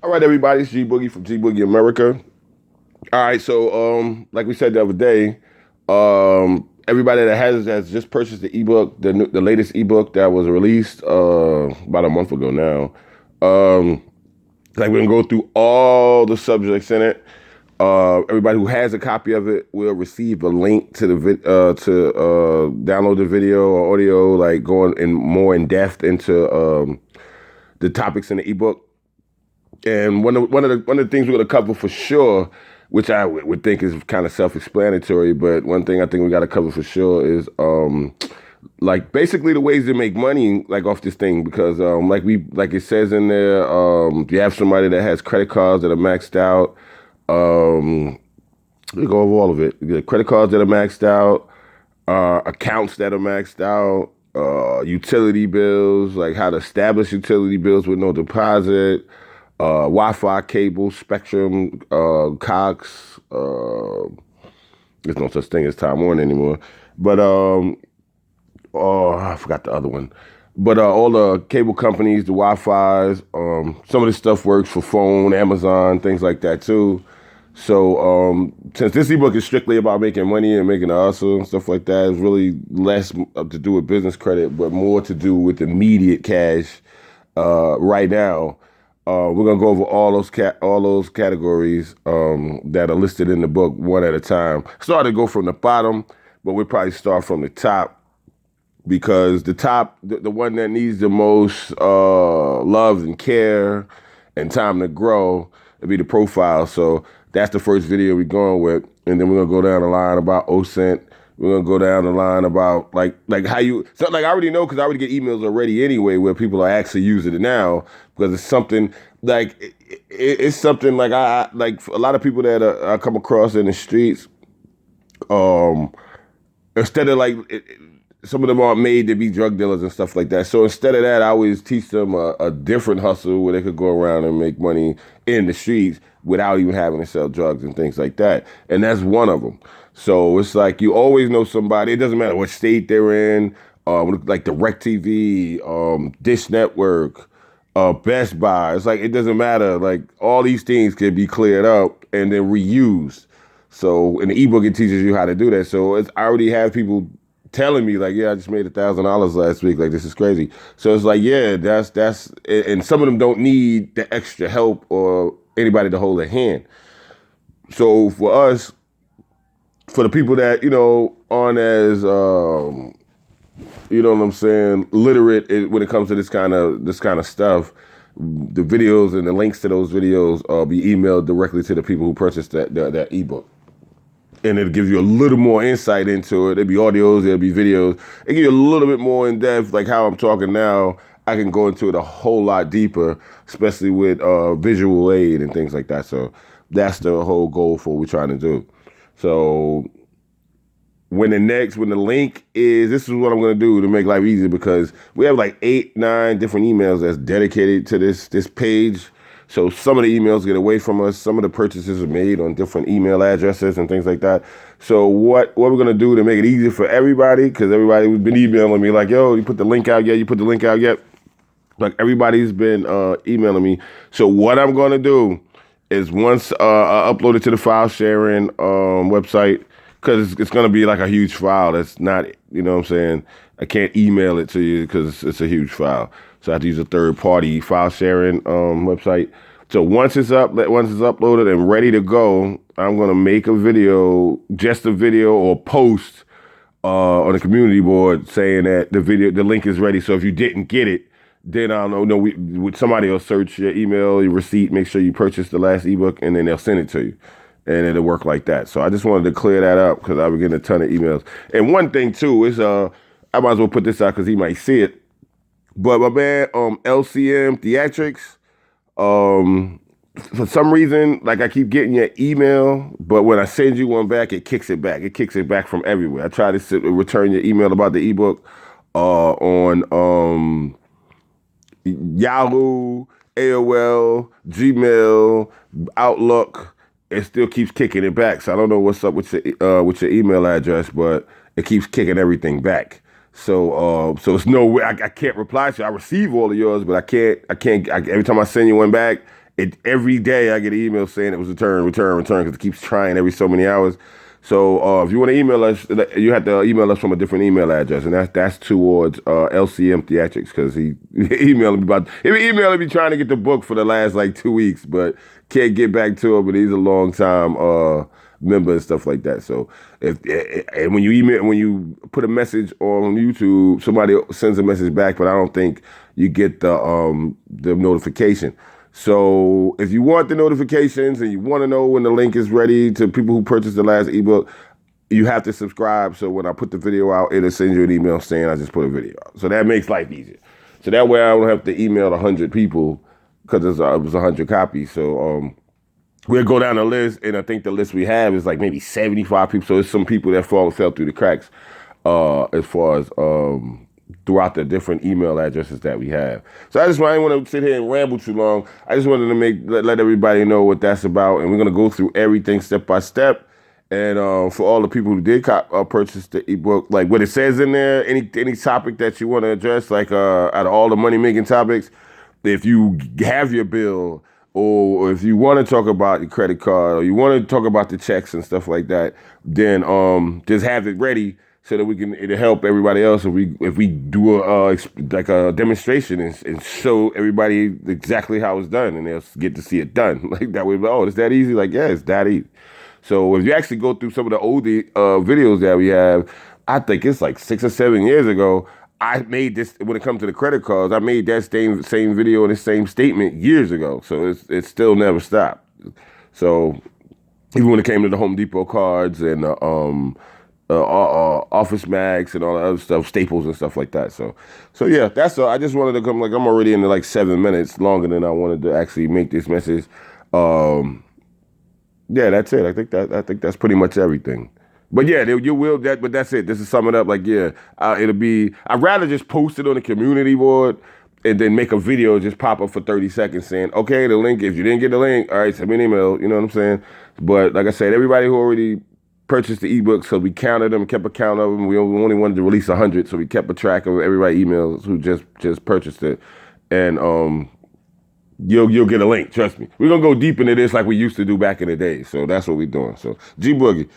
All right, everybody, it's Gboogie from gboogieamerica. All right, so like we said the other day, everybody that has just purchased the ebook, the latest ebook that was released about a month ago now. Like we're gonna go through all the subjects in it. Everybody who has a copy of it will receive a link to the download the video or audio, like going in more in depth into the topics in the ebook. And one of the things we're gonna cover for sure, which I would think is kind of self-explanatory, but one thing I think we got to cover for sure is like basically the ways to make money like off this thing, because like it says in there, you have somebody that has credit cards that are maxed out. We go over all of it. You get credit cards that are maxed out, accounts that are maxed out, utility bills, like how to establish utility bills with no deposit, Wi-Fi cable, Spectrum, Cox. There's no such thing as Time Warner anymore. But I forgot the other one. But all the cable companies, the Wi-Fi's, some of this stuff works for phone, Amazon, things like that too. So since this ebook is strictly about making money and making a hustle and stuff like that, it's really less to do with business credit, but more to do with immediate cash right now. We're gonna go over all those categories that are listed in the book one at a time. Start to go from the bottom, but we'll probably start from the top, because the top, the one that needs the most love and care and time to grow, it'll be the profile. So that's the first video we're going with, and then we're gonna go down the line about OSINT. We're gonna go down the line about like how you, so like I already know, because I already get emails already anyway where people are actually using it now, because it's something like it's something like I like a lot of people that I come across in the streets. Instead of like some of them aren't made to be drug dealers and stuff like that. So instead of that, I always teach them a different hustle where they could go around and make money in the streets without even having to sell drugs and things like that. And that's one of them. So it's like you always know somebody. It doesn't matter what state they're in, like DirecTV, Dish Network, Best Buy. It's like it doesn't matter. Like all these things can be cleared up and then reused. So in the ebook, it teaches you how to do that. So I already have people telling me like, yeah, I just made $1,000 last week. Like, this is crazy. So it's like, yeah, that's, and some of them don't need the extra help or anybody to hold their hand. So for us, for the people that, aren't as, you know what I'm saying, literate when it comes to this kind of stuff, the videos and the links to those videos be emailed directly to the people who purchased that ebook. And it'll give you a little more insight into it. There'll be audios, there'll be videos. It'll give you a little bit more in depth, like how I'm talking now. I can go into it a whole lot deeper, especially with visual aid and things like that. So that's the whole goal for what we're trying to do. So when the link is, this is what I'm going to do to make life easier, because we have like 8, 9 different emails that's dedicated to this page. So some of the emails get away from us. Some of the purchases are made on different email addresses and things like that. So what we're going to do to make it easier for everybody, because everybody's been emailing me like, yo, you put the link out yet? You put the link out yet? Like everybody's been emailing me. So what I'm going to do is once I upload it to the file sharing website, because it's going to be like a huge file. That's not, you know what I'm saying? I can't email it to you because it's a huge file. So I have to use a third-party file sharing website. So once it's uploaded and ready to go, I'm gonna make a video, just a video or post on the community board saying that the link is ready. So if you didn't get it, then I'll know. Somebody will search your email, your receipt, make sure you purchased the last ebook, and then they'll send it to you. And it'll work like that. So I just wanted to clear that up, because I've been getting a ton of emails. And one thing too is I might as well put this out because he might see it. But my man, LCM Theatrics, for some reason, like I keep getting your email, but when I send you one back, it kicks it back. It kicks it back from everywhere. I try to return your email about the ebook on Yahoo, AOL, Gmail, Outlook. It still keeps kicking it back. So I don't know what's up with your email address, but it keeps kicking everything back. So it's no way I can't reply to you. I receive all of yours, but I can't. Every time I send you one back, every day I get an email saying it was return, because it keeps trying every so many hours. So if you want to email us, you have to email us from a different email address, and that's towards LCM Theatrics, because he emailing me trying to get the book for the last like 2 weeks, but can't get back to him. But he's a long time member and stuff like that. So and when you put a message on YouTube, somebody sends a message back, but I don't think you get the notification. So if you want the notifications and you want to know when the link is ready to people who purchased the last ebook, you have to subscribe. So when I put the video out, it'll send you an email saying I just put a video out. So that makes life easier. So that way I don't have to email 100 people, because it was 100 copies. So we'll go down the list, and I think the list we have is like maybe 75 people. So it's some people that fell through the cracks as far as throughout the different email addresses that we have. So I didn't want to sit here and ramble too long. I just wanted to let everybody know what that's about, and we're going to go through everything step by step. And for all the people who did purchase the ebook, like what it says in there, any topic that you want to address, like out of all the money-making topics, if you have your bill, or if you want to talk about your credit card, or you want to talk about the checks and stuff like that, then just have it ready, so that it'll help everybody else if we do a demonstration and show everybody exactly how it's done, and they'll get to see it done. Like that way, oh, it's that easy? Like, yeah, it's that easy. So if you actually go through some of the old videos that we have, I think it's like 6 or 7 years ago, I made this, when it comes to the credit cards, I made that same video and the same statement years ago. So it's still never stopped. So even when it came to the Home Depot cards and Office Max and all the other stuff, Staples and stuff like that. So yeah, that's all. I just wanted to come, like, I'm already into like 7 minutes longer than I wanted to actually make this message. Yeah, that's it. I think that's pretty much everything. But yeah, you will that. But that's it. Just to sum it up, like, yeah, it'll be. I'd rather just post it on the community board and then make a video just pop up for 30 seconds saying, okay, the link. If you didn't get the link, all right, send me an email. You know what I'm saying? But like I said, everybody who already purchased the ebook, so we counted them, kept a count of them. We only wanted to release 100, so we kept a track of everybody emails who just purchased it, and you'll get a link. Trust me, we're gonna go deep into this like we used to do back in the day. So that's what we're doing. So Gboogie.